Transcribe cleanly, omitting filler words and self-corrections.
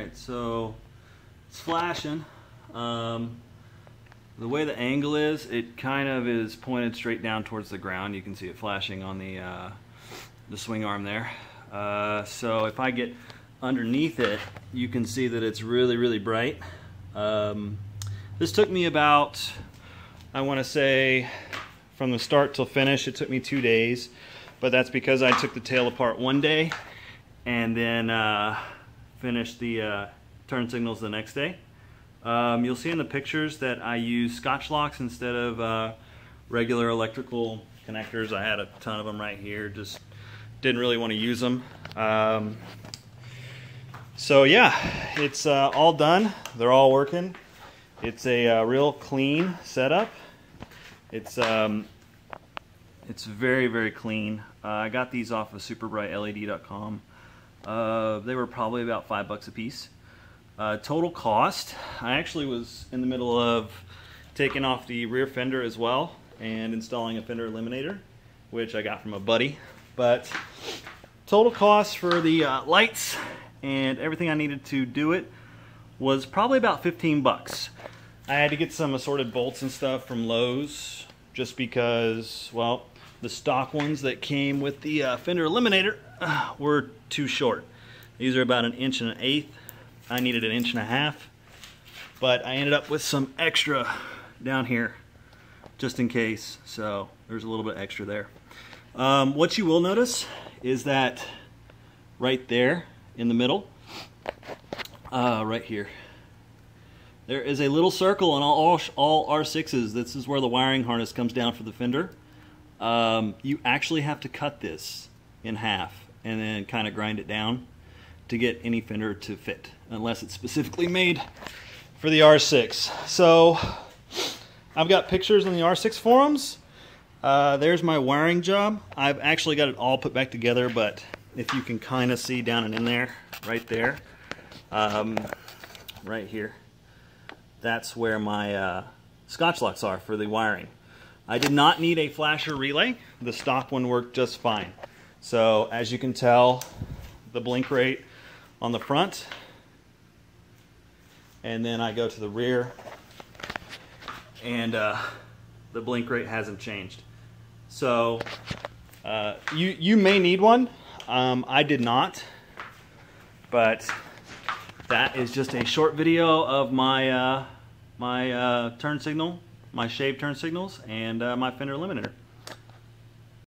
Alright, so it's flashing. The way the angle is, it kind of is pointed straight down towards the ground. You can see it flashing on the swing arm there. So if I get underneath it, you can see that it's really, really bright. This took me about, I want to say, from the start till finish, it took me 2 days. But that's because I took the tail apart one day and then finished the turn signals the next day. You'll see in the pictures that I use Scotch locks instead of regular electrical connectors. I had a ton of them right here, just didn't really want to use them. So yeah, it's all done. They're all working. It's a real clean setup. It's very, very clean. I got these off of superbrightled.com. They were probably about $5 a piece. Total cost, I actually was in the middle of taking off the rear fender as well and installing a fender eliminator, which I got from a buddy. But total cost for the lights and everything I needed to do it was probably about 15 bucks. I had to get some assorted bolts and stuff from Lowe's just because, well, the stock ones that came with the fender eliminator were too short. These are about 1 1/8 inches. I needed 1.5 inches, but I ended up with some extra down here just in case, so there's a little bit extra there. What you will notice is that right there in the middle, right here, there is a little circle on all R6s. This is where the wiring harness comes down for the fender. You actually have to cut this in half and then kind of grind it down to get any fender to fit, unless it's specifically made for the R6. So I've got pictures on the R6 forums. There's my wiring job. I've actually got it all put back together, but if you can kind of see down and in there, right there, right here, that's where my Scotch locks are for the wiring. I did not need a flasher relay. The stock one worked just fine. So as you can tell, the blink rate on the front, and then I go to the rear, and the blink rate hasn't changed. So you may need one. I did not, but that is just a short video of my my turn signal, my shaved turn signals, and my fender eliminator.